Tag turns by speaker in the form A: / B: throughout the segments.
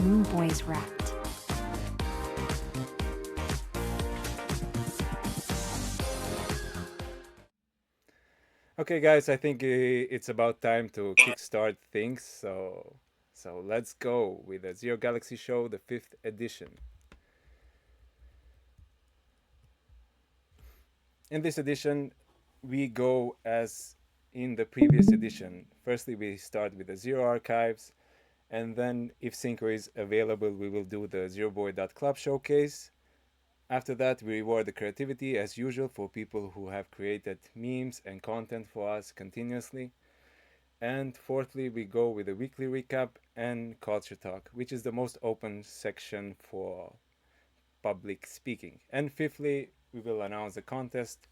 A: Room Boys wrapped.
B: Okay, guys, I think it's about time to kickstart things. So let's go with the Zero Galaxy Show, the fifth edition. In this edition, we go as in the previous edition. Firstly, we start with the Zero archives, and then, if Synchro is available, we will do the zeroboi.club showcase. After that, we reward the creativity as usual for people who have created memes and content for us continuously. And fourthly, we go with a weekly recap and culture talk, which is the most open section for public speaking. And fifthly, we will announce the contest,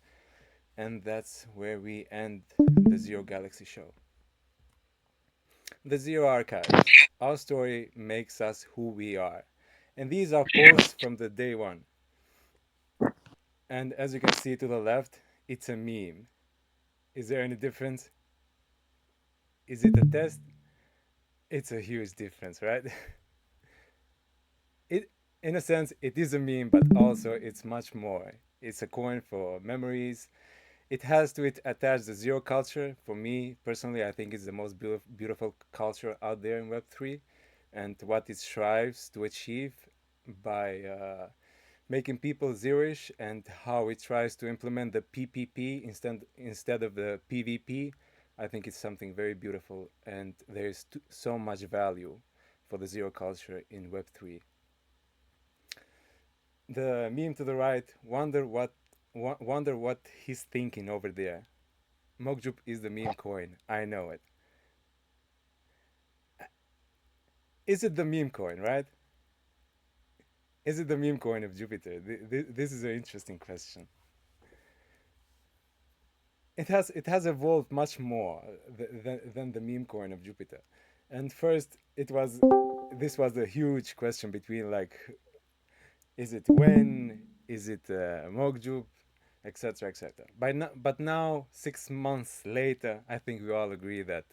B: and that's where we end the Zero Galaxy show. The Zero Archives. Our story makes us who we are. And these are posts from the day one. And as you can see to the left, it's a meme. Is there any difference? Is it a test? It's a huge difference, right? it in a sense it is a meme, but also it's much more. It's a coin for memories. It has to it attached the zero culture. For me personally, I think it's the most beautiful culture out there in Web3, and what it strives to achieve by making people zeroish, and how it tries to implement the PPP instead of the PVP. I think it's something very beautiful, and there's so much value for the zero culture in Web3. The meme to the right, wonder what he's thinking over there. Mokjup is the meme coin. I know it. Is it the meme coin, right? Is it the meme coin of Jupiter? This is an interesting question. It has evolved much more than the meme coin of Jupiter. And first, it was this was a huge question between, like, is it when, is it Mokjup, etc., etc. But now, 6 months later, I think we all agree that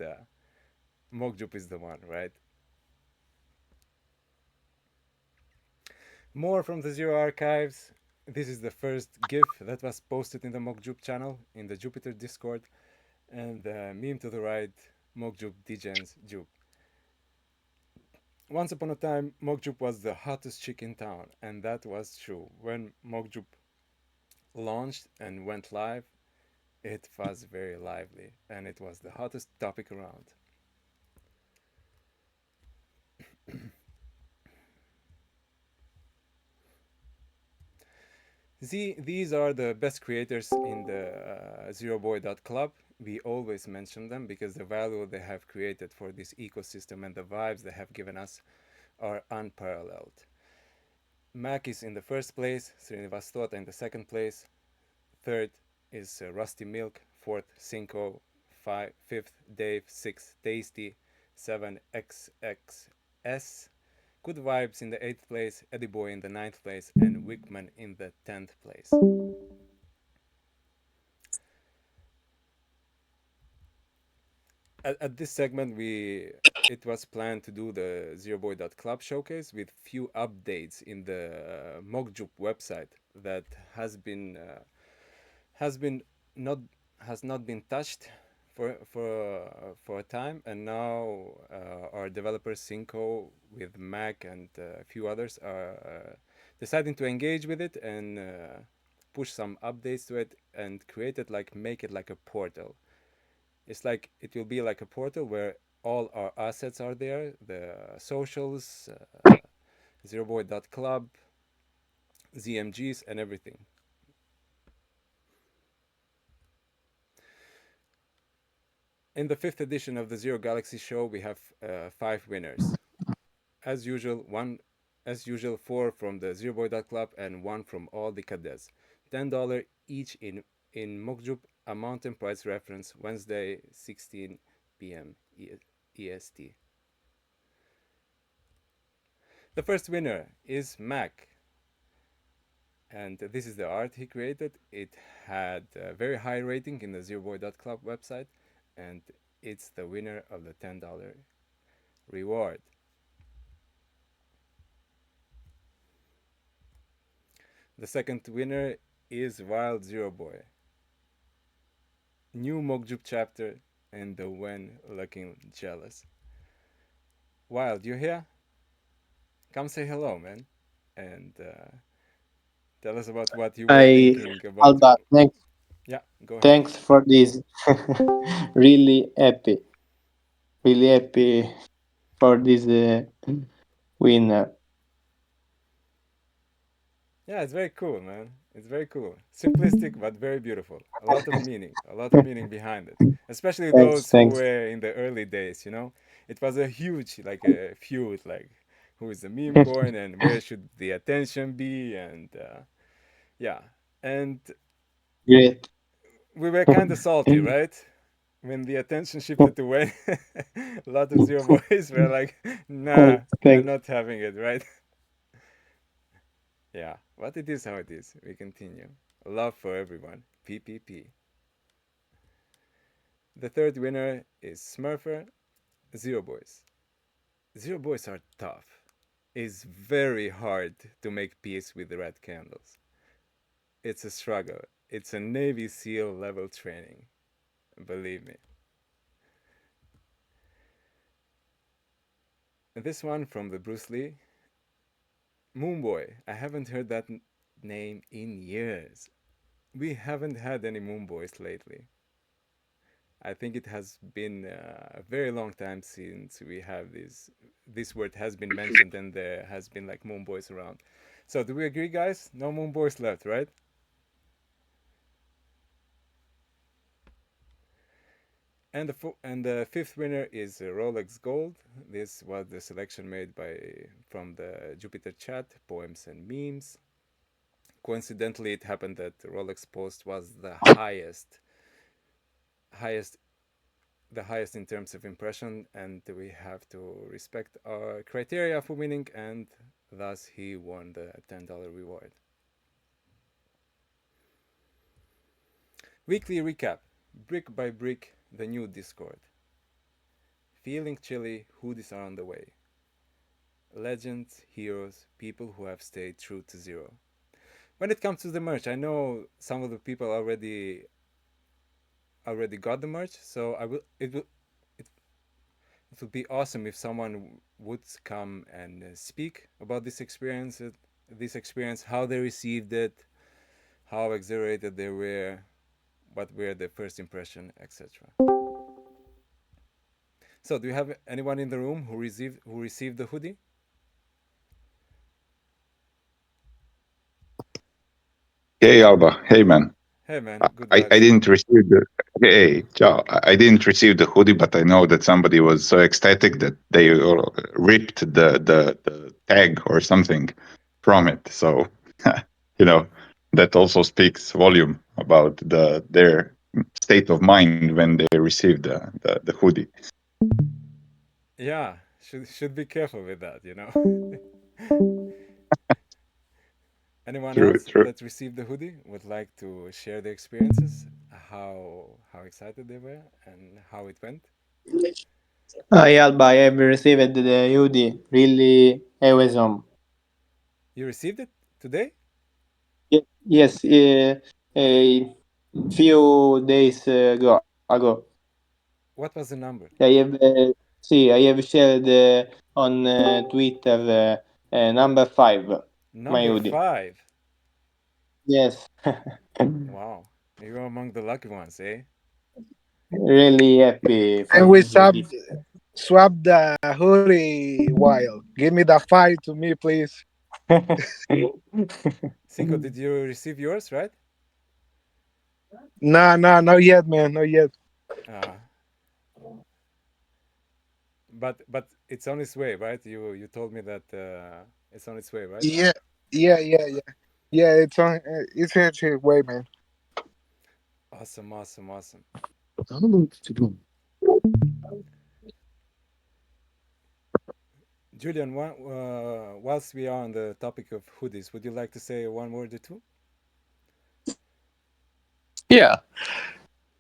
B: Mokjup is the one, right? More from the Zero archives. This is the first GIF that was posted in the Mokjup channel in the Jupiter Discord, and the meme to the right, Mokjup degens Jup. Once upon a time, Mokjup was the hottest chick in town, and that was true. When Mokjup launched and went live, it was very lively, and it was the hottest topic around. These are the best creators in the zeroboi.club. We always mention them because the value they have created for this ecosystem and the vibes they have given us are unparalleled. Mac is in the first place, Srinivastota in the second place, third is Rusty Milk, fourth Cinco, fifth Dave, sixth Tasty, seven XXS, Good Vibes in the 8th place, Eddie Boy in the ninth place, and Wickman in the 10th place. At this segment, it was planned to do the zeroboi.club showcase with few updates in the Mokjup website that has been not has not been touched for a time, and now our developers Cinco with Mac and a few others are deciding to engage with it and push some updates to it and make it like a portal. It's like it will be like a portal where all our assets are there, the socials, zeroboi.club, ZMGs, and everything. In the fifth edition of the Zero Galaxy Show, we have five winners. As usual, four from the zeroboi.club and one from all the cadets. $10 each in Mokjup, a mountain price reference, Wednesday, 16 p.m. EST. The first winner is Mac, and this is the art he created. It had a very high rating in the zeroboi.club website, and it's the winner of the $10 reward. The second winner is Wild Zero Boy. New Mokjup chapter and the Wen looking jealous. Wild, you here? Come say hello, man. And tell us about what you were
A: I
B: thinking about your.
A: Alba,
B: Yeah, go ahead.
A: thanks for this. Really happy, really happy for this winner.
B: Yeah, it's very cool, man. It's very cool. Simplistic, but very beautiful. A lot of meaning. A lot of meaning behind it. Especially
A: Thanks,
B: those who
A: thanks.
B: were in the early days, you know? It was a huge, like, a feud, like, who is the meme coin and where should the attention be? And, yeah. And
A: Great.
B: we were kind of salty, right? When the attention shifted to Wayne, a lot of Zero Boys were like, nah,
A: Thanks,
B: we're
A: thanks.
B: not having it, right? Yeah, but it is how it is. We continue. Love for everyone. PPP. The third winner is Smurfer. Zero Boys. Zero Boys are tough. It's very hard to make peace with the red candles. It's a struggle. It's a Navy SEAL level training. Believe me. This one from the Bruce Lee. Moonboy. I haven't heard that name in years. We haven't had any Moonboys lately. I think it has been a very long time since we have this word has been mentioned and there has been like moon boys around. So do we agree, guys? No moon boys left, right? And the fifth winner is Rolex Gold. This was the selection made by from the Jupiter chat, poems and memes. Coincidentally, it happened that the Rolex post was highest the highest in terms of impression, and we have to respect our criteria for winning, and thus he won the $10 reward. Weekly recap. Brick by brick, the new Discord. Feeling chilly, hoodies are on the way. Legends, heroes, people who have stayed true to zero. When it comes to the merch, I know some of the people already got the merch, so it, it would be awesome if someone would come and speak about this experience, how they received it, how exhilarated they were, what were the first impression, etc. So, do you have anyone in the room who received the hoodie?
C: Hey Alba, hey man.
B: Hey man, good
C: I
B: vibes.
C: didn't receive the hey ciao. I didn't receive the hoodie, but I know that somebody was so ecstatic that they ripped the tag or something from it. So you know that also speaks volume about their state of mind when they received the hoodie.
B: Yeah, should be careful with that, you know. Anyone
C: True,
B: else
C: true.
B: that received the hoodie would like to share their experiences, how excited they were and how it went?
A: Alba, I have received the UD. Really awesome.
B: You received it today?
A: Yes, a few days ago.
B: What was the number?
A: I have shared on Twitter number 5, my
B: Number
A: UD.
B: 5.
A: Yes,
B: Wow, you're among the lucky ones, eh?
A: really happy
D: And
A: for
D: we
A: this UD.
D: swap the hoodie while. Give me the five to me, please.
B: Cinco, did you receive yours, right?
D: Nah, nah, not yet, man, not yet.
B: Uh, but it's on its way, right? You told me that it's on its way, right?
D: Yeah, yeah. Yeah, it's here, wait, man.
B: Awesome, awesome, awesome. Julian, whilst we are on the topic of hoodies, would you like to say one word or two?
E: Yeah.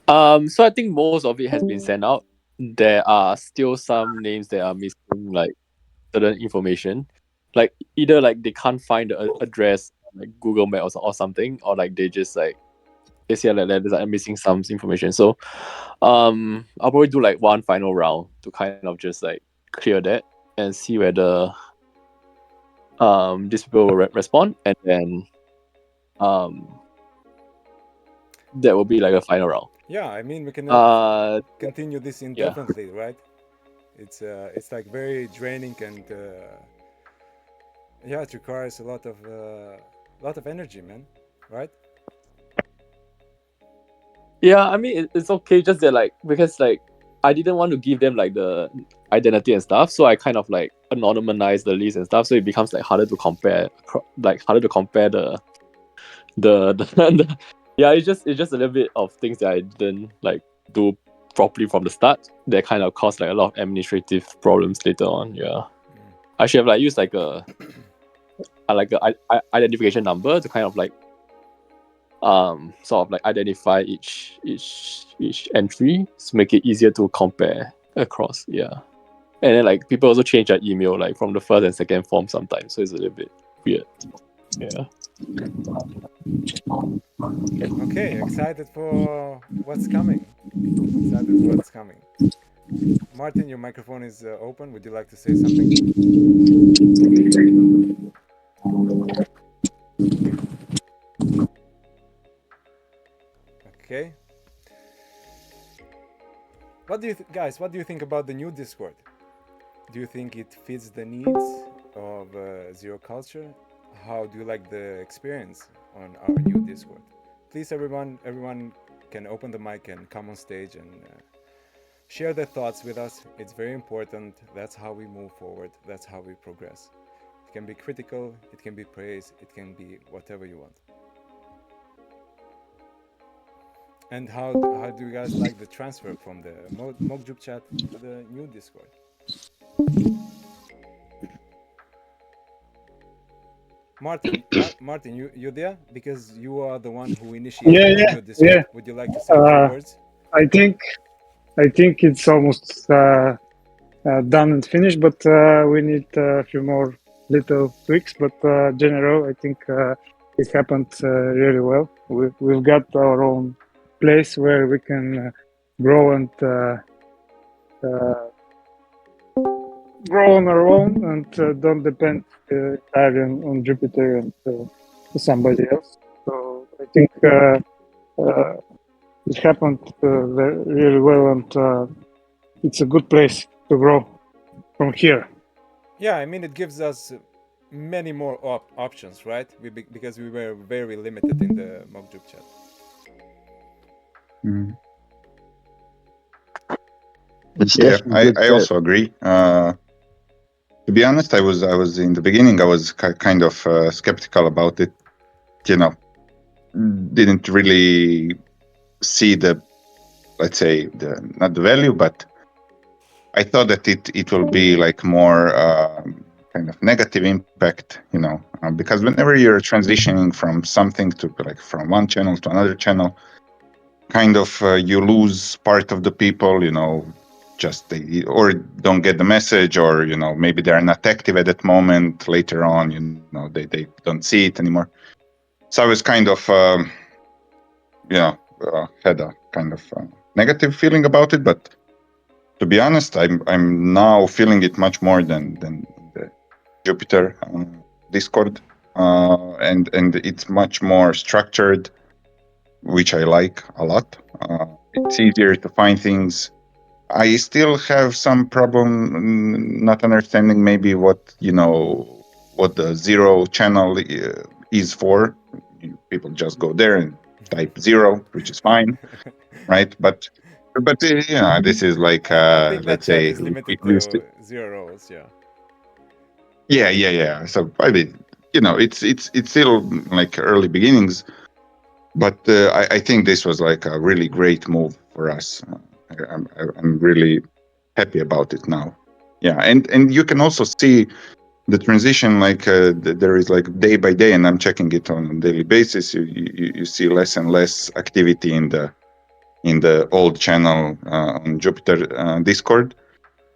E: So I think most of it has been sent out. There are still some names that are missing, like certain information. Like either like they can't find the address like Google Map or something, or like they just like they say like that I'm missing some information. So I'll probably do like one final round to kind of just like clear that and see whether these people will respond, and then that will be like a final round.
B: Yeah, I mean we cannot
E: Uh
B: continue this
E: yeah.
B: indefinitely, right? It's like very draining and yeah, it requires a lot of energy, man. Right?
E: Yeah, I mean it's okay, just that like because like I didn't want to give them like the identity and stuff, so I kind of like anonymize the list and stuff, so it becomes like harder to compare, the yeah, it's just a little bit of things that I didn't like do properly from the start that kind of caused like a lot of administrative problems later on. Yeah, I should have like used like a identification number to kind of like sort of like identify each entry to make it easier to compare across. Yeah, and then like people also change their email like from the first and second form sometimes, so it's a little bit weird. Yeah.
B: Okay, excited for what's coming. Excited for what's coming. Martin, your microphone is open. Would you like to say something? Okay. What do you guys? What do you think about the new Discord? Do you think it fits the needs of zero culture? How do you like the experience on our new Discord? Please, everyone can open the mic and come on stage and share their thoughts with us. It's very important. That's how we move forward. That's how we progress. It can be critical. It can be praise. It can be whatever you want. And how do you guys like the transfer from the mock group chat to the new Discord? Martin, you there? Because you are the one who
F: Yeah,
B: initiated the
F: yeah,
B: new Discord.
F: yeah.
B: Would you like to say a few
F: Uh,
B: words?
F: I think it's almost done and finished, but we need a few more little tweaks. But general, I think it happened really well. We've got our own place where we can grow and uh, grow on our own and don't depend entirely on Jupyter and somebody else. So I think it happened really well, and it's a good place to grow from here.
B: Yeah, I mean it gives us many more options, right? Because we were very limited in the mock group chat.
C: Mm.
E: Yes,
C: Yeah,
E: good
C: I
E: chat.
C: also agree. To be honest, I was in the beginning. I was kind of skeptical about it. You know, didn't really see the, let's say, the not the value, but I thought that it will be like more kind of negative impact. Because whenever you're transitioning from something to like from one channel to another channel, kind of you lose part of the people. Just they or don't get the message, or maybe they're not active at that moment. Later on, they don't see it anymore. So I was kind of had a kind of negative feeling about it. But to be honest, I'm now feeling it much more than the Jupyter Discord, and it's much more structured, which I like a lot. It's easier to find things. I still have some problem not understanding maybe what the zero channel is for. People just go there and type zero, which is fine, right? But this is like
B: I think that
C: let's
B: chat
C: say
B: is limited
C: if you
B: to 0 rows. Yeah.
C: yeah. So I mean, it's still like early beginnings, but I think this was like a really great move for us. I'm really happy about it now. Yeah, and you can also see the transition. Like there is like day by day, and I'm checking it on a daily basis. You see less and less activity in the old channel on Jupyter Discord,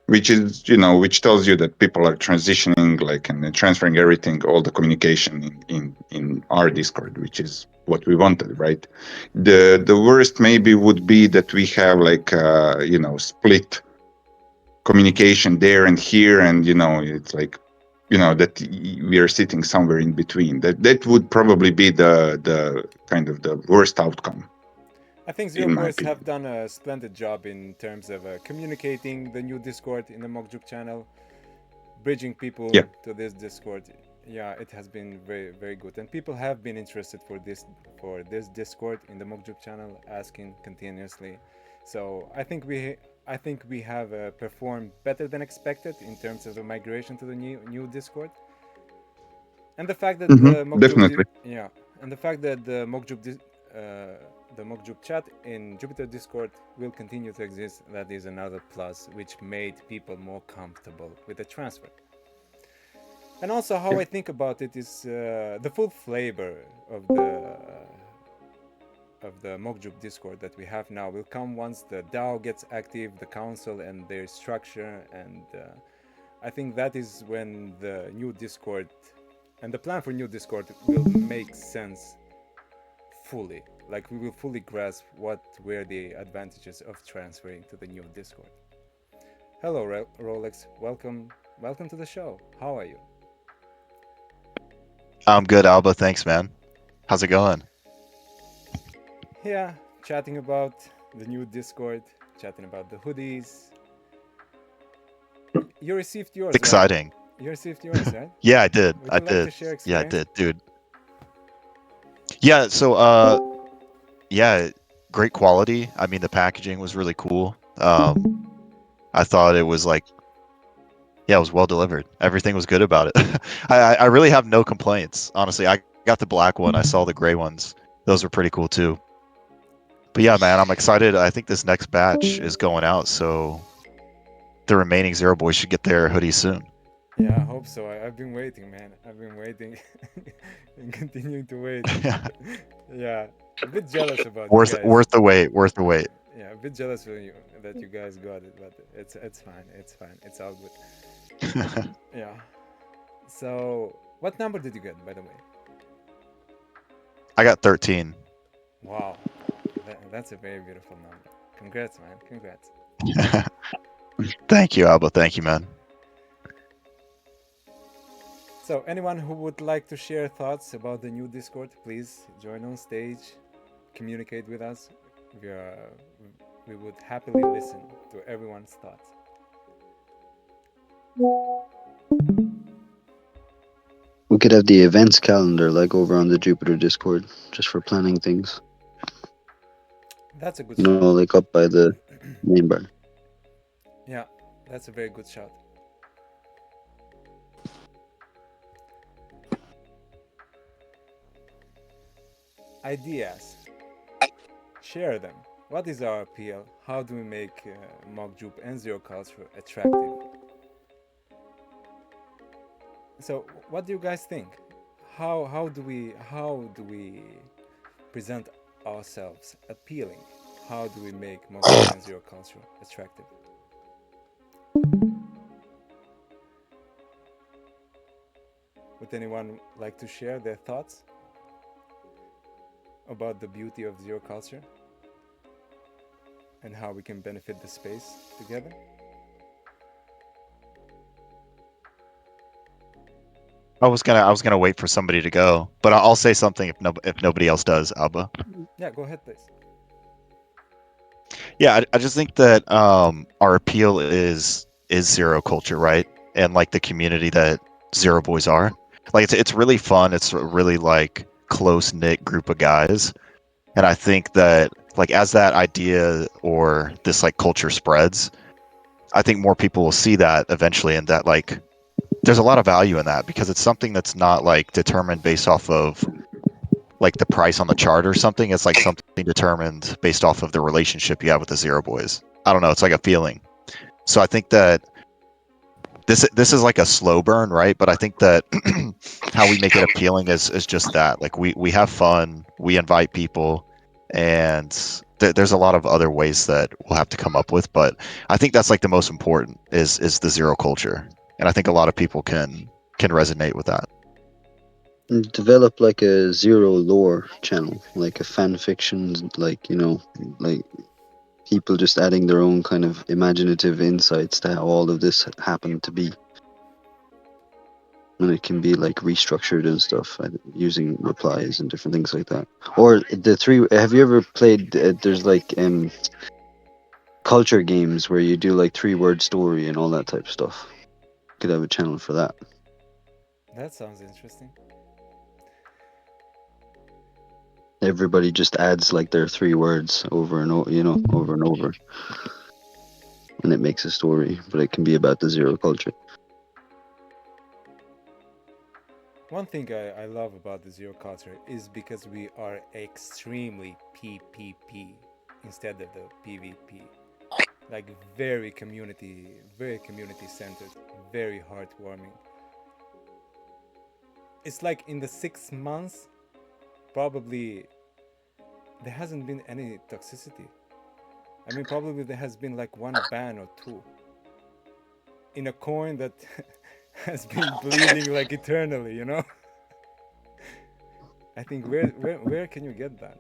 C: which is, which tells you that people are transitioning, like, and transferring everything, all the communication in our Discord, which is what we wanted, right? The worst maybe would be that we have like split communication there and here, and it's like that we are sitting somewhere in between. That would probably be the kind of the worst outcome,
B: I think Zero
C: in my
B: Boys have
C: opinion.
B: done a splendid job in terms of communicating the new Discord in the Mokjuk channel, bridging
C: Yeah.
B: people to this Discord. Yeah, it has been very very good, and people have been interested for this Discord in the Mokjuk channel, asking continuously. So I think we have performed better than expected in terms of the migration to the new Discord, and the fact that
C: Hmm. Definitely.
B: yeah, and the fact that the Mokjuk chat in Jupiter Discord will continue to exist. That is another plus, which made people more comfortable with the transfer. And also, how
C: Yeah.
B: I think about it is the full flavor of the Mokjuk Discord that we have now will come once the DAO gets active, the council and their structure, and I think that is when the new Discord and the plan for new Discord will make sense fully. Like we will fully grasp what were the advantages of transferring to the new Discord. Hello, Rolex. Welcome to the show. How are you?
G: I'm good, Alba. Thanks, man. How's it going?
B: Yeah, chatting about the new Discord, chatting about the hoodies. You received
G: It's
B: yours, right?
G: exciting.
B: You received yours, right?
G: Yeah, I did.
B: Would
G: I
B: you like
G: did.
B: to share
G: Yeah, I
B: experience?
G: did, dude. Yeah, so yeah, great quality. I mean, the packaging was really cool. I thought it was like, yeah, it was well delivered. Everything was good about it. I really have no complaints, honestly. I got the black one. I saw the gray ones. Those were pretty cool too. But yeah, man, I'm excited. I think this next batch is going out, so the remaining Zero Boys should get their hoodies soon.
B: Yeah, I hope so. I've been waiting, man. I've been waiting and continuing to wait. Yeah, a bit jealous about you guys.
G: Worth the wait. Worth the wait.
B: Yeah, a bit jealous of you that you guys got it, but it's fine. It's fine. It's all good. Yeah. So, what number did you get, by the way?
G: I got 13.
B: Wow, that's a very beautiful number. Congrats, man. Congrats.
G: Thank you, Alba. Thank you, man.
B: So, anyone who would like to share thoughts about the new Discord, please join on stage, communicate with us. We are, we would happily listen to everyone's thoughts.
H: We could have the events calendar like over on the Jupiter Discord, just for planning things.
B: That's a good
H: You know,
B: shout.
H: like up by the main bar.
B: Yeah, that's a very good shout. Ideas. Share them. What is our appeal? How do we make Mokjup and Zero culture attractive? So, what do you guys think? How do we present ourselves appealing? How do we make Mokjup and Zero culture attractive? Would anyone like to share their thoughts about the beauty of Zero culture and how we can benefit the space together?
G: I was gonna wait for somebody to go, but I'll say something if nobody else does, Alba.
B: Yeah, go ahead, please.
G: Yeah, I just think that our appeal is zero culture, right? And like the community that Zero Boys are. Like it's really fun. It's a really like close knit group of guys. And I think that like as that idea or this like culture spreads, I think more people will see that eventually, and that like there's a lot of value in that because it's something that's not like determined based off of like the price on the chart or something. It's like something determined based off of the relationship you have with the Zero Boys. I don't know. It's like a feeling. So I think that this is like a slow burn, right? But I think that how we make it appealing is just that. Like we have fun, we invite people, and there's a lot of other ways that we'll have to come up with, but I think that's like the most important is the zero culture, and I think a lot of people can resonate with that.
H: Develop like a zero lore channel, like a fan fiction, like like people just adding their own kind of imaginative insights to how all of this happened to be, and it can be like restructured and stuff using replies and different things like that. Or the three. Have you ever played? There's like culture games where you do like 3-word story and all that type of stuff. Could have a channel for that.
B: That sounds interesting.
H: Everybody just adds like their 3 words over and over, over and over, and it makes a story. But it can be about the zero culture.
B: One thing I love about the zero culture is because we are extremely PPP instead of the PvP. Like very community centered, very heartwarming. It's like in the 6 months, probably there hasn't been any toxicity. I mean, probably there has been like one ban or two in a coin that has been bleeding like eternally. I think where can you get that?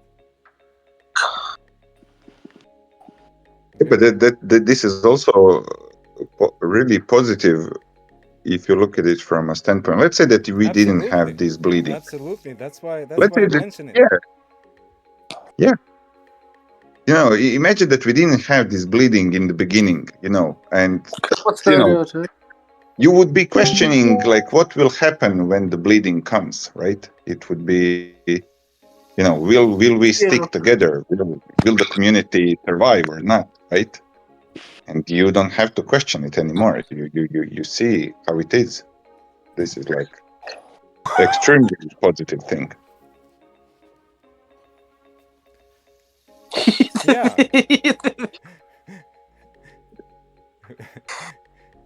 C: But
B: Where?
C: this is also really positive if you look at it from a standpoint. Let's say that we didn't
B: Absolutely,
C: have this bleeding.
B: absolutely. That's
C: Let's
B: why
C: say
B: I
C: that,
B: mention it.
C: yeah, yeah. Imagine that we didn't have this bleeding in the beginning, and you know, you would be questioning like what will happen when the bleeding comes, right? It would be, will we stick together? Will the community survive or not, right? And you don't have to question it anymore. You see how it is. This is like extremely positive thing.
B: Yeah,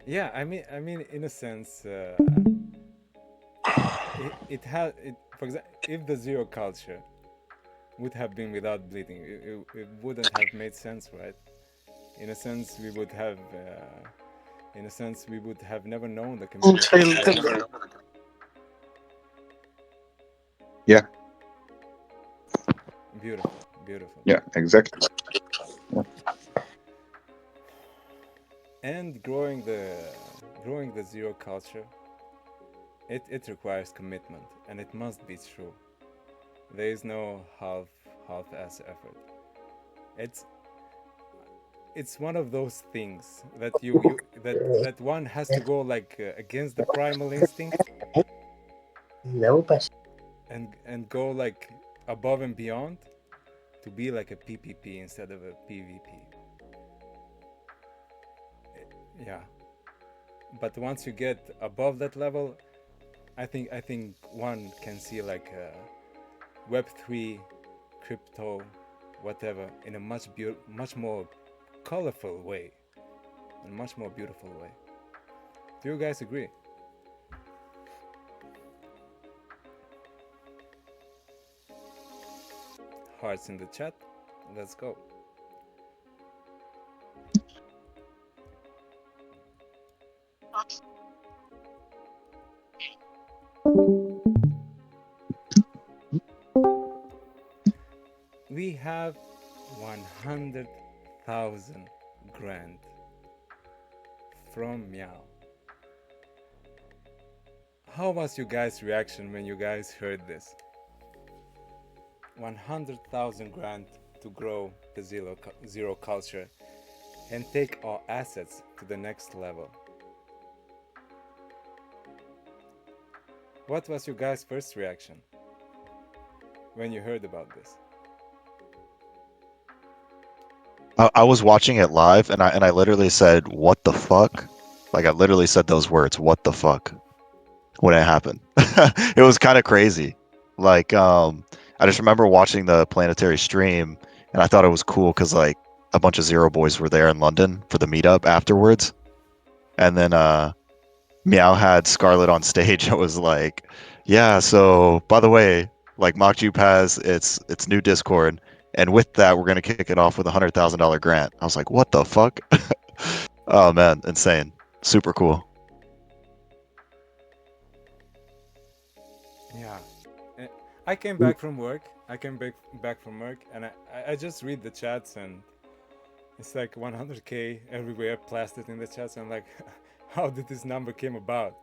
B: yeah. I mean, in a sense, it has it. For example, if the zero culture would have been without bleeding, it wouldn't have made sense, right? In a sense, we would have. In a sense, we would have never known the community as we know it.
C: Yeah,
B: Beautiful, beautiful.
C: yeah, exactly. Yeah.
B: And growing the zero culture, it requires commitment, and it must be true. There is no half-ass effort. It's it's one of those things that that one has to go like against the primal instinct and go like above and beyond to be like a PPP instead of a PvP. Yeah, but once you get above that level, I think one can see like Web3, crypto, whatever in a much more colorful way, in a much more beautiful way. Do you guys agree? Hearts in the chat. Let's go. We have 100,000 grand from Meow. How was your guys' reaction when you guys heard this? 100,000 grand to grow the zero culture and take our assets to the next level. What was your guys' first reaction when you heard about this?
G: I was watching it live, and I literally said, "What the fuck?" Like I literally said those words, "What the fuck?" when it happened. It was kind of crazy. Like, I just remember watching the planetary stream, and I thought it was cool because like a bunch of Zero Boys were there in London for the meetup afterwards, and then Meow had Scarlet on stage. It was like, yeah. So by the way, like MockJupe has its new Discord, And with that, we're gonna kick it off with $100,000 grant. I was like, what the fuck? Oh man, insane. Super cool.
B: Yeah. Eh, I came back from work. I came back from work, and I just read the chats, and it's like 100K everywhere plastered in the chats. I'm like, how did this number came about?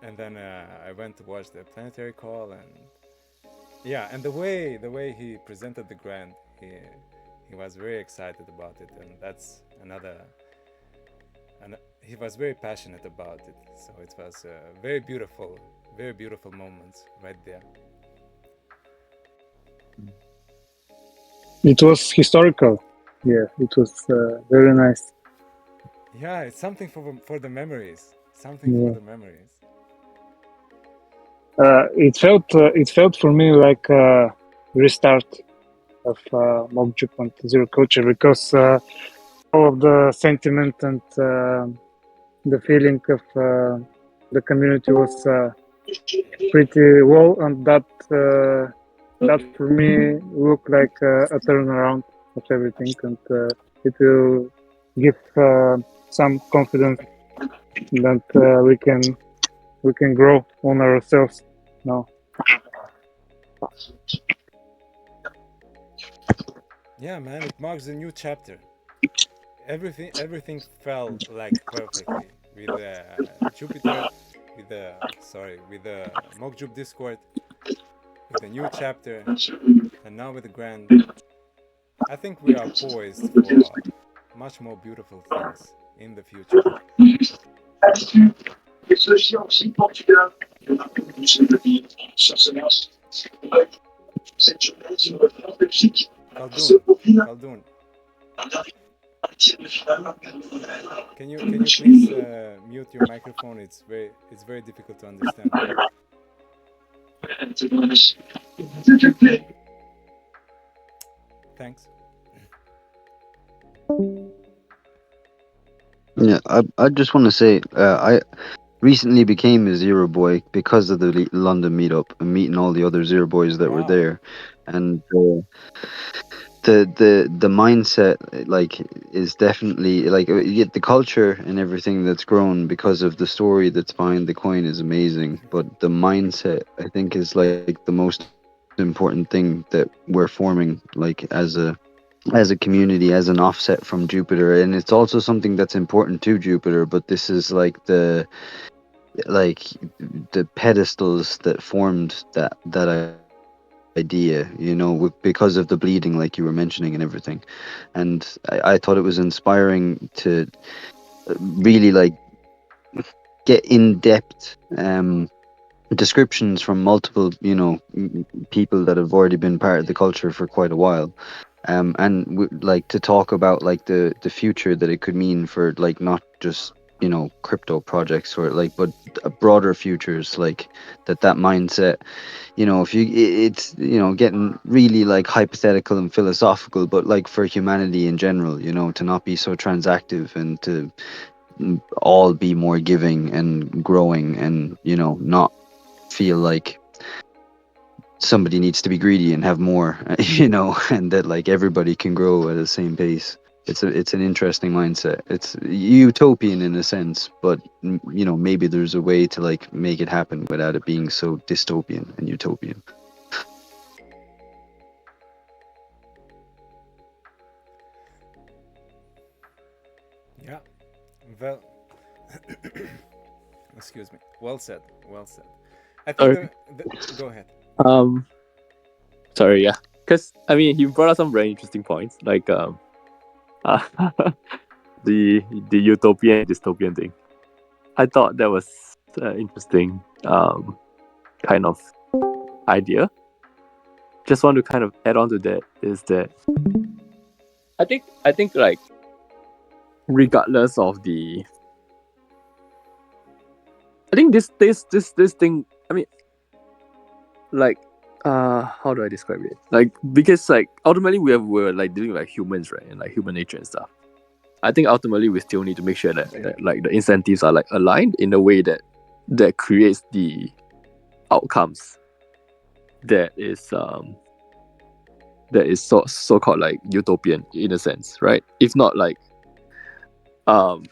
B: And then I went to watch the planetary call, and yeah, and the way he presented the grant, he was very excited about it, and that's another. And he was very passionate about it, so it was very beautiful moments right there.
F: It was historical. Yeah, it was very nice.
B: Yeah, it's something for the memories. Something for
F: Yeah.
B: the memories.
F: It felt for me like a restart of Mokjup and Zero culture, because all of the sentiment and the feeling of the community was pretty low, and that for me looked like a turnaround of everything, and it will give some confidence that we can grow on ourselves now.
B: Yeah, man, it marks a new chapter. Everything fell like perfectly with Jupiter, with the with the Mokjup Discord, with the new chapter, and now with the grand. I think we are poised for much more beautiful things in the future. Khaldun, Khaldun, can you please mute your microphone? It's very difficult to understand. Thanks.
H: Yeah, I just want to say, I recently became a Zero Boy because of the London meetup and meeting all the other Zero Boys that were
B: Wow.
H: there, and the mindset like is definitely like yeah, the culture and everything that's grown because of the story that's behind the coin is amazing, but the mindset I think is like the most important thing that we're forming like as a community, as an offset from Jupiter. And it's also something that's important to Jupiter, but this is like the pedestals that formed that idea, because of the bleeding, like you were mentioning and everything. And I thought it was inspiring to really like get in depth descriptions from multiple, people that have already been part of the culture for quite a while, and like to talk about like the future that it could mean for like not just crypto projects or like but broader futures, like that mindset. If you it's getting really like hypothetical and philosophical, but like for humanity in general, to not be so transactive and to all be more giving and growing, and not feel like somebody needs to be greedy and have more, and that like everybody can grow at the same pace. It's an interesting mindset. It's utopian in a sense, but maybe there's a way to like make it happen without it being so dystopian and utopian.
B: Yeah. Well, excuse me. Well said. Well said. I think
E: Sorry.
B: the go ahead.
E: Um, sorry, yeah. Because I mean, he brought up some very interesting points, like uh, the utopian and dystopian thing. I thought that was interesting kind of idea. Just want to kind of add on to that is that I think like regardless of the I think this thing, I mean, like how do I describe it? Like, because like ultimately we're like dealing with like humans, right? And like human nature and stuff. I think ultimately we still need to make sure that like the incentives are like aligned in a way that creates the outcomes that is that is so called like utopian in a sense, right? If not like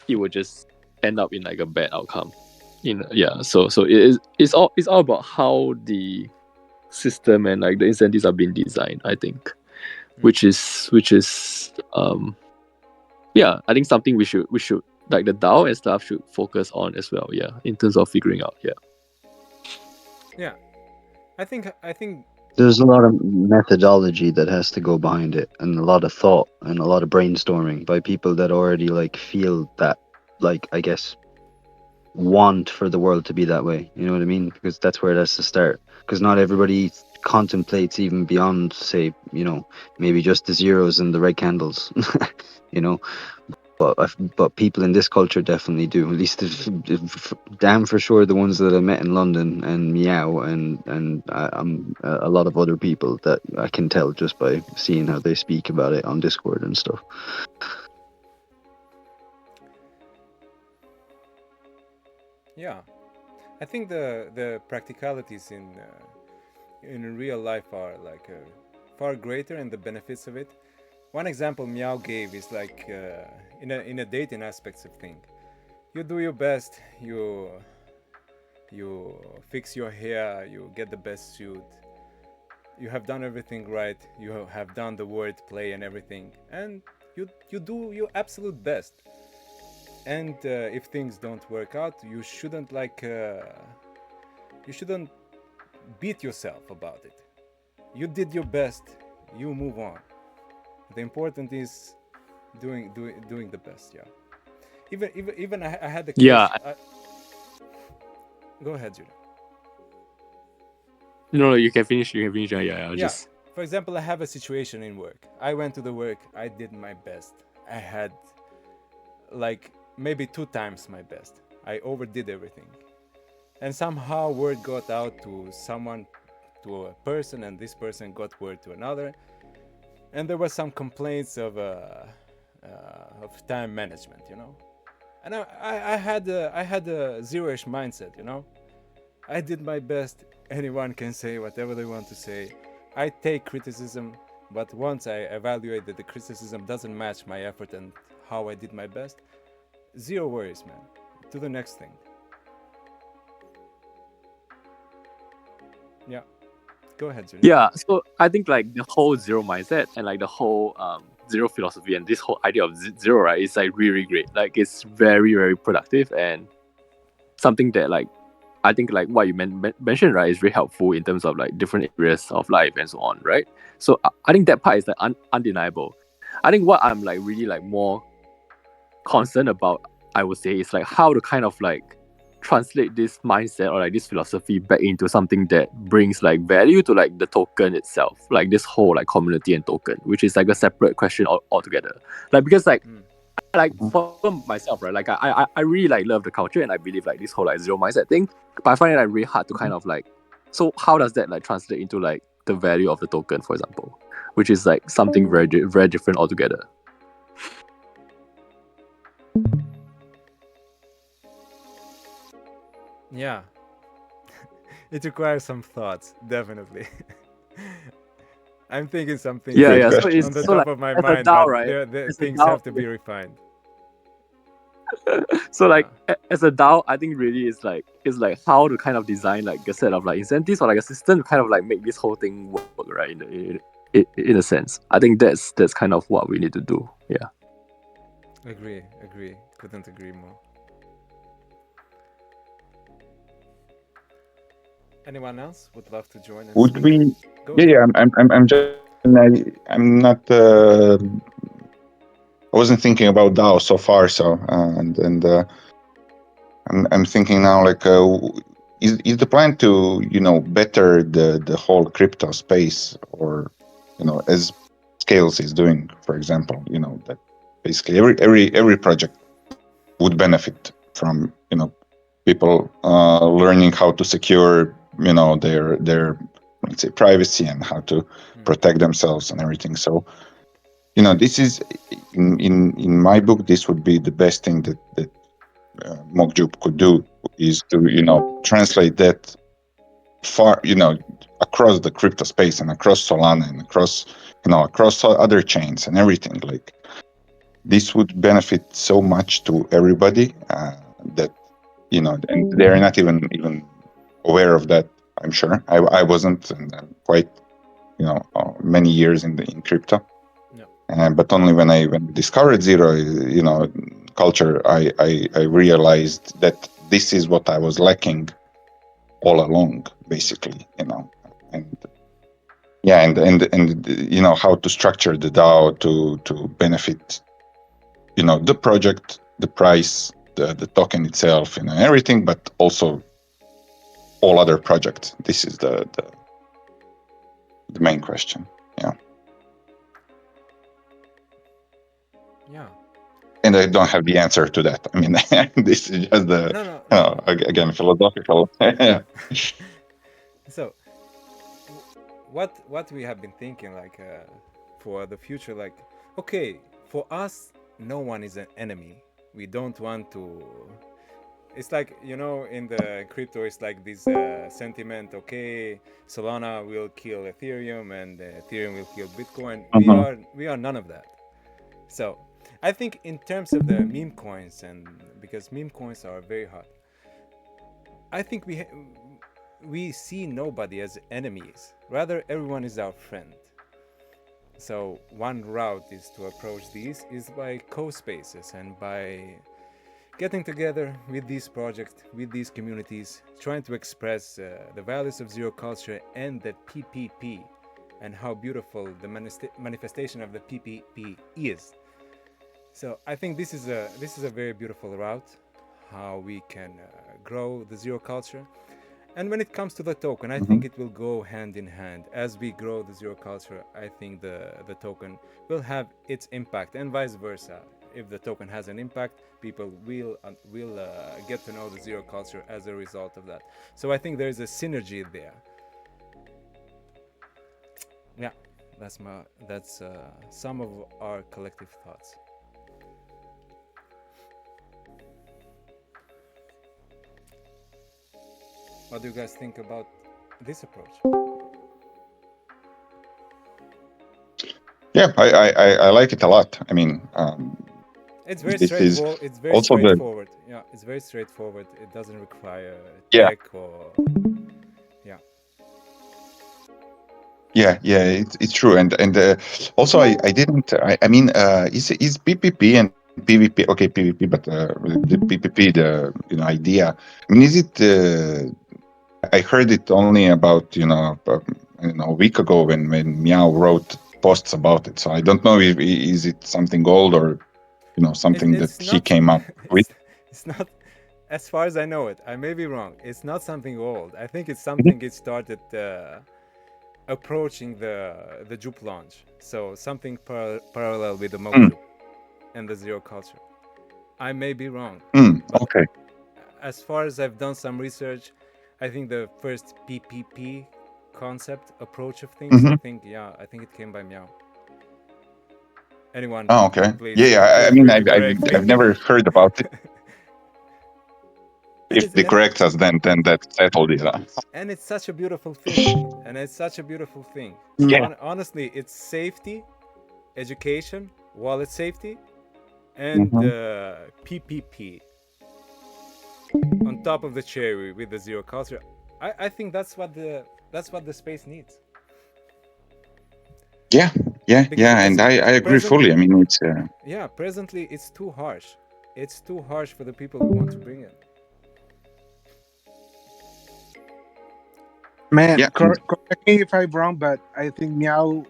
E: it would just end up in like a bad outcome. So it's all about how the system and like the incentives are being designed, I think. Which is I think something we should like the DAO and stuff should focus on as well, in terms of figuring out.
B: Yeah, I think
H: There's a lot of methodology that has to go behind it, and a lot of thought and a lot of brainstorming by people that already like feel that, like, I guess, want for the world to be that way. You know what I mean? Because that's where it has to start. Because not everybody contemplates even beyond, say, maybe just the zeros and the red candles. you know, but people in this culture definitely do. At least, damn for sure, the ones that I met in London and Meow and a lot of other people that I can tell just by seeing how they speak about it on Discord and stuff.
B: yeah, I think the practicalities in real life are like far greater, and the benefits of it. One example Meow gave is like in a dating aspects of thing. You do your best. You fix your hair. You get the best suit. You have done everything right. You have done the word play and everything, and you do your absolute best. And if things don't work out, you shouldn't beat yourself about it. You did your best. You move on. The important is doing the best. Yeah. Even I had the case.
E: Yeah.
B: Go ahead, Julie.
E: No, you can finish. You can finish. Yeah. I was
B: Yeah.
E: just.
B: For example, I have a situation in work. I went to the work. I did my best. I had like maybe 2 times my best. I overdid everything, and somehow word got out to someone, to a person, and this person got word to another, and there was some complaints of time management, and I had a zero-ish mindset, I did my best. Anyone can say whatever they want to say. I take criticism, but once I evaluate that the criticism doesn't match my effort and how I did my best, zero worries, man. To the next thing. Yeah. Go ahead, Julian.
E: Yeah, so I think like the whole zero mindset and like the whole zero philosophy and this whole idea of zero, right, is like really great. Like it's very, very productive and something that like I think like what you mentioned, right, is very helpful in terms of like different areas of life and so on, right? So I think that part is like undeniable. I think what I'm like really like more concerned about, I would say, is like how to kind of like translate this mindset or like this philosophy back into something that brings like value to like the token itself, like this whole like community and token, which is like a separate question altogether. Like because like for myself, right, like I really like love the culture and I believe like this whole like zero mindset thing, but I find it like really hard to kind of like, so how does that like translate into like the value of the token, for example, which is like something very very different altogether.
B: Yeah. It requires some thoughts, definitely. I'm thinking some things
E: Yeah,
C: Great
E: yeah. So
C: question.
E: it's
B: on the
E: so
B: top
E: like
B: of my
E: as a
B: mind,
E: DAO,
B: but
E: right?
B: the
E: As a
B: things
E: DAO,
B: have to be refined.
E: so like
B: Yeah.
E: as a DAO, I think really is like how to kind of design like a set of like incentives or like a system to kind of like make this whole thing work, right? In a sense, I think that's kind of what we need to do. Yeah.
B: Agree. Couldn't agree more. Anyone else would love to join and
C: Would
B: speak?
C: we?
B: Go
C: Yeah,
B: ahead.
C: yeah. I'm just. I'm not. I wasn't thinking about DAO so far. So and I'm thinking now like, is the plan to better the whole crypto space, or as Scales is doing, for example, that basically every project would benefit from people learning how to secure their let's say privacy and how to protect themselves and everything. So this is in my book, this would be the best thing that Mokjup could do, is to translate that far across the crypto space and across Solana and across across other chains and everything. Like this would benefit so much to everybody that and they're not even aware of that. I'm sure I wasn't, and I'm quite many years in crypto.
B: No.
C: But only when I discovered zero, culture, I realized that this is what I was lacking all along, basically, and and how to structure the DAO to benefit, the project, the price, the token itself, everything, but also all other projects. This is the main question.
B: Yeah.
C: And I don't have the answer to that. I mean, this is just
B: No.
C: again, philosophical.
B: So what we have been thinking, like, for the future, like, okay, for us, no one is an enemy. We don't want to. It's like, in the crypto, it's like this sentiment. Okay, Solana will kill Ethereum, and Ethereum will kill Bitcoin.
C: Mhm.
B: We are none of that. So I think in terms of the meme coins, and because meme coins are very hot, I think we see nobody as enemies. Rather, everyone is our friend. So one route is to approach these is by co-spaces and by getting together with these projects, with these communities, trying to express the values of zero culture and the PPP, and how beautiful the manifestation of the PPP is. So I think this is a very beautiful route, how we can grow the zero culture. And when it comes to the token, I think
C: Mhm.
B: it will go hand in hand. As we grow the zero culture, I think the token will have its impact, and vice versa. If the token has an impact, people will get to know the zero culture as a result of that. So I think there is a synergy there. Yeah, that's some of our collective thoughts. What do you guys think about this approach?
C: Yeah, I like it a lot. I mean,
B: It's very
C: this is
B: straightforward. It's very
C: also the
B: straightforward. Yeah, it's very straightforward. It doesn't require
C: yeah
B: tech or yeah.
C: yeah it's true. And also I didn't I mean is PPP and PVP, okay, PVP, but the PPP, the idea, I mean, is it I heard it only about a week ago when Meow wrote posts about it. So I don't know if is it something old or something that
B: It's
C: he
B: not.
C: came up with.
B: It's not. As far as I know it, I may be wrong. It's not something old. I think it's
C: Mhm.
B: something it started approaching the Jupe launch. So something parallel with the Mock
C: Mm,
B: Jupe and the zero culture. I may be wrong, but
C: okay.
B: as far as I've done some research, I think the first PPP concept approach of things,
C: Hmm.
B: I think it came by Meow. Anyone,
C: Oh, okay. Yeah,
B: please
C: yeah. I
B: feel
C: mean,
B: free to correct me.
C: I've never heard about it.
B: and
C: If
B: it's
C: they
B: and,
C: correct us, then that's settled. Yeah.
B: and it's such a beautiful thing. And it's such a beautiful thing.
C: Yeah.
B: Honestly, it's safety, education, wallet safety, and
C: Hmm.
B: PPP on top of the cherry with the zero culture. I think that's what the space needs.
C: Yeah,
B: Because
C: and I agree
B: present
C: fully. I mean, it's
B: yeah, presently it's too harsh. It's too harsh for the people we want to bring in.
D: Man,
C: yeah, and
D: correct me if I'm wrong, but I think Meow.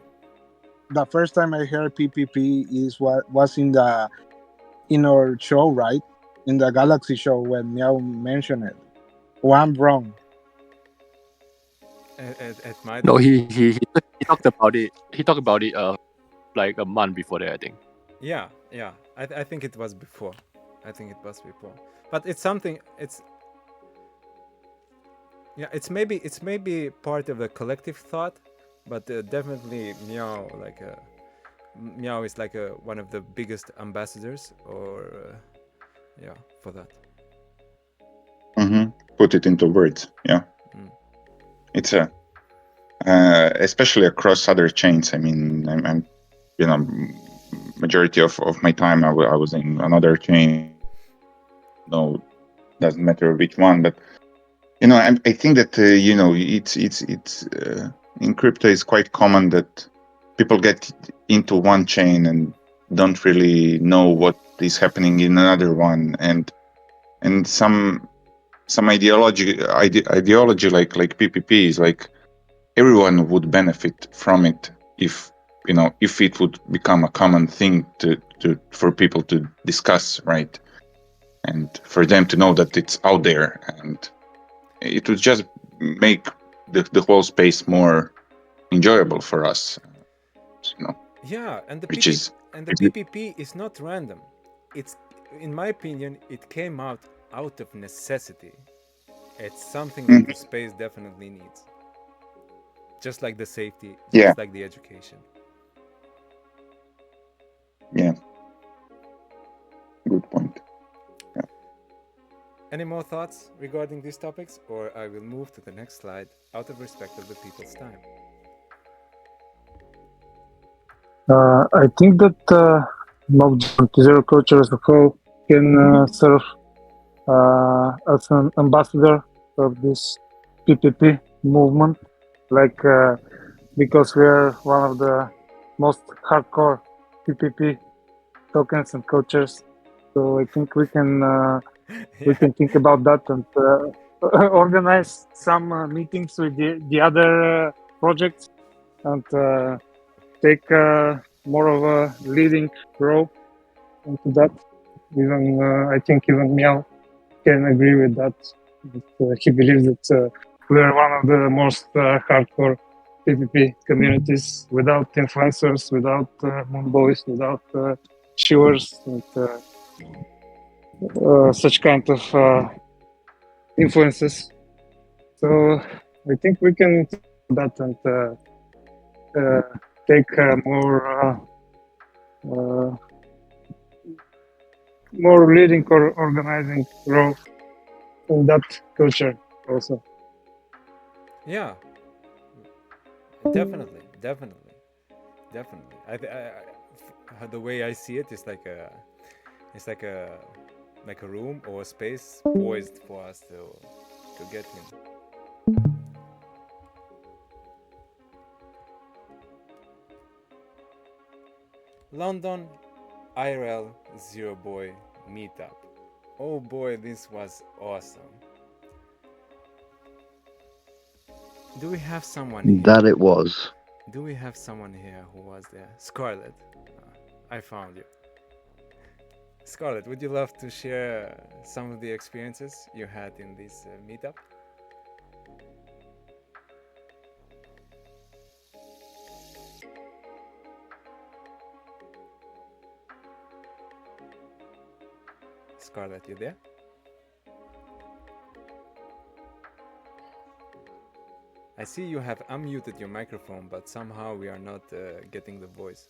D: The first time I heard PPP is what was in our show, right? In the Galaxy show when Meow mentioned it. Oh, I'm wrong.
B: It might
E: No,
B: be.
E: he talked about it. He talked about it like a month before that, I think.
B: Yeah. I think it was before. I think it was before. But it's something. It's maybe part of the collective thought, but definitely Meow is like one of the biggest ambassadors, or for that.
C: put it into words. Yeah,
B: Mm.
C: it's a especially across other chains. I mean, I'm you know, majority of my time I was in another chain. No, doesn't matter which one, but I think that it's in crypto is quite common that people get into one chain and don't really know what is happening in another one, and some ideology like PPP is like everyone would benefit from it if it would become a common thing to for people to discuss, right? And for them to know that it's out there, and it would just make the whole space more enjoyable for us, you know,
B: Yeah,
C: which is
B: and the PPP is not random. It's, in my opinion, it came out of necessity. It's something that
C: mm,
B: the space definitely needs. Just like the safety,
C: yeah,
B: just like the education.
C: yeah, good point. Yeah.
B: Any more thoughts regarding these topics, or I will move to the next slide out of respect of the people's time.
F: I think that Mob Zero culture as a whole can serve as an ambassador of this PPP movement, like because we are one of the most hardcore PPP tokens and cultures. So I think we
B: Yeah,
F: can think about that and organize some meetings with the other projects and take more of a leading role into that. Even I think even Meow can agree with that. He believes that we are one of the most hardcore PvP communities without influencers, without moon boys, without shivers, and such kind of influences. So I think we can think about that and take uh, more leading or organizing role in that culture also.
B: yeah, definitely, definitely, definitely. The way I see it is it's like a room or a space poised for us to get in. London IRL Zero Boy Meetup. Oh boy, this was awesome. Do we have someone
H: That
B: here?
H: it was.
B: Do we have someone here who was there? Scarlett, I found you. Scarlett, would you love to share some of the experiences you had in this meetup? Scarlett, you there? I see you have unmuted your microphone, but somehow we are not getting the voice.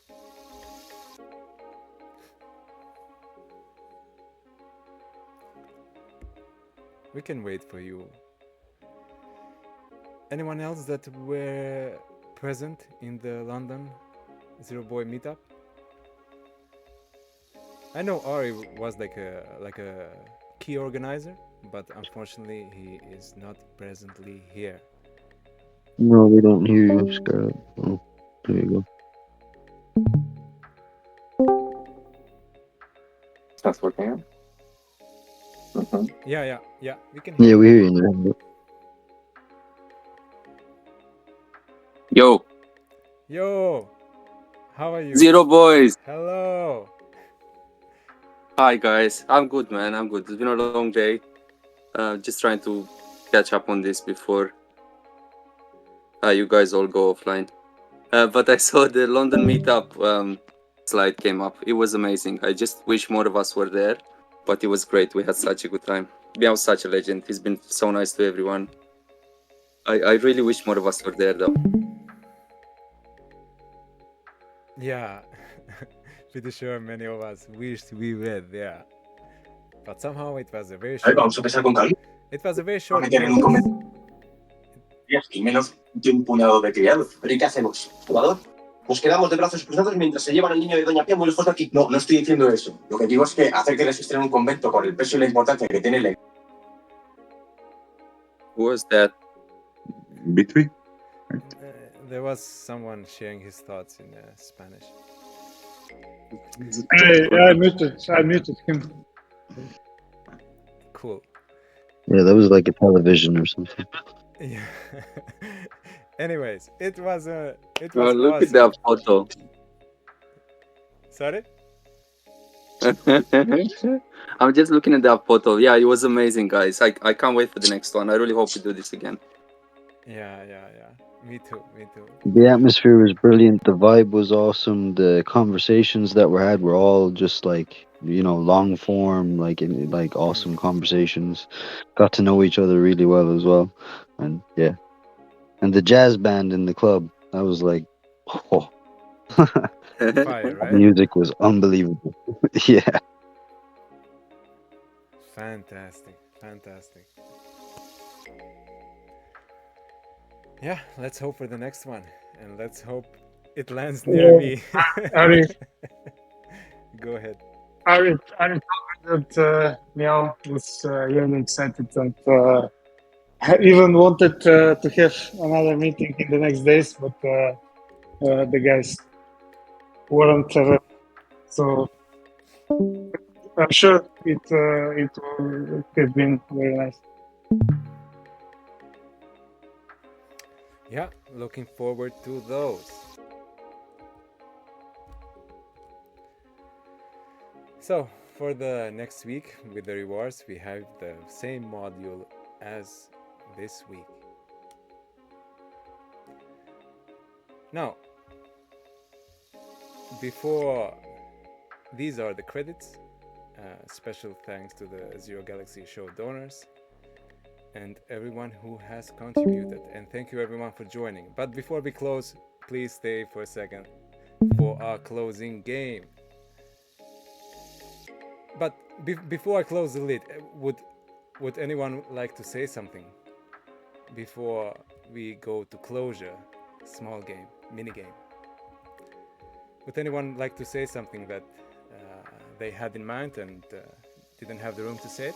B: We can wait for you. Anyone else that were present in the London Zero Boy meetup? I know Ari was like a key organizer, but unfortunately he is not presently here.
H: No, we don't hear you, Scarlett. Oh, there you go.
E: That's working. Mm-hmm.
B: Yeah, we can hear
H: Yeah,
B: you.
H: we hear you now.
I: Yo,
B: Yo, how are you?
I: Zero Boys.
B: Hello.
I: Hi, guys. I'm good, man. I'm good. It's been a long day. Just trying to catch up on this before you guys all go offline. But I saw the London meetup slide came up. It was amazing. I just wish more of us were there, but it was great. We had such a good time. Biao's such a legend. He's been so nice to everyone. I really wish more of us were there, though.
B: Yeah, pretty sure many of us wished we were there, but somehow it was a very
J: A ver,
B: short.
J: vamos a empezar con calma.
B: It was a very
J: Vamos a
B: short
J: meter en un
B: notice.
J: comentario. Y menos de un puñado de criados. ¿Pero y qué hacemos, jugador? Nos quedamos de brazos cruzados mientras se llevan al niño de Doña Pía muy lejos de aquí. No, no estoy diciendo eso. Lo que digo es que hacer que resistan en un convento con el peso y la importancia que tiene la...
I: Who was that?
C: Between.
B: There was someone sharing his thoughts in Spanish.
F: I muted him.
B: Cool.
H: Yeah, that was like a television or something.
B: Yeah. Anyways, it was
I: Look
B: awesome.
I: at that photo.
B: Sorry?
I: I'm just looking at that photo. Yeah, it was amazing, guys. I can't wait for the next one. I really hope we do this again.
B: Yeah. Me too.
H: The atmosphere was brilliant. The vibe was awesome. The conversations that were had were all just like, long form, like awesome conversations. Got to know each other really well as well, and yeah. And the jazz band in the club, that was like, oh,
B: Fire, right?
H: music was unbelievable. Yeah.
B: Fantastic. Yeah, let's hope for the next one, and let's hope it lands near me.
F: Ari,
B: Go ahead.
F: Ari told me that Meow was really excited and even wanted to have another meeting in the next days, but the guys weren't available. So I'm sure it will have been very nice.
B: Yeah, looking forward to those. So, for the next week with the rewards, we have the same module as this week. Now, before these are the credits, special thanks to the Zero Galaxy Show donors and everyone who has contributed, and thank you everyone for joining. But before we close, please stay for a second for our closing game. But before I close the lid, would anyone like to say something before we go to closure? Small game, mini game. Would anyone like to say something that they had in mind and didn't have the room to say it?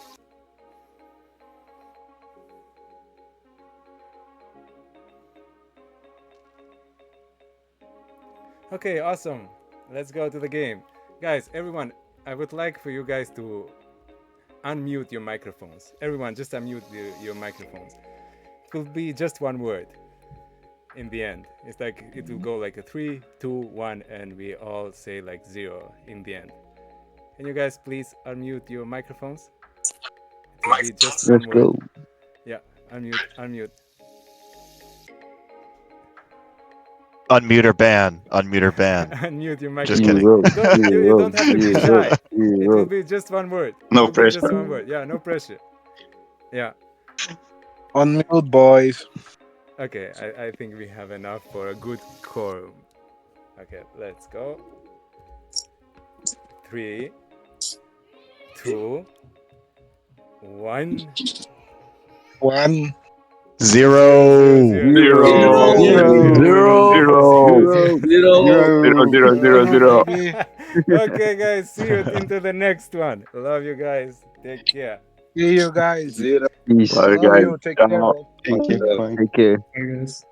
B: Okay, awesome. Let's go to the game. Guys, everyone, I would like for you guys to unmute your microphones. Everyone, just unmute your microphones. It will be just one word in the end. It's like it will go like a 3, 2, 1, and we all say like 0 in the end. Can you guys please unmute your microphones? It will be just
H: Let's
B: one word.
H: go.
B: Yeah, unmute.
G: Unmute or ban.
B: Unmute your
G: Just
B: microphone.
G: kidding.
B: You don't have to be shy. It will
H: Zero.
B: be just one word.
C: No
B: It will be
C: pressure.
B: just one word. Yeah, no pressure. Yeah.
D: Unmute, boys.
B: Okay, I think we have enough for a good quorum. Okay, let's go. 3, 2, 1.
D: One.
G: 0.
H: Zero.
D: Baby.
B: Okay, guys, see you into the next one. Love you guys. Take care.
D: See you guys.
H: Peace.
C: Love you
D: Love
C: guys.
D: you. Take care,
C: Ciao.
D: bro.
H: Thank you.
C: Bye.
H: Take care.
F: I guess.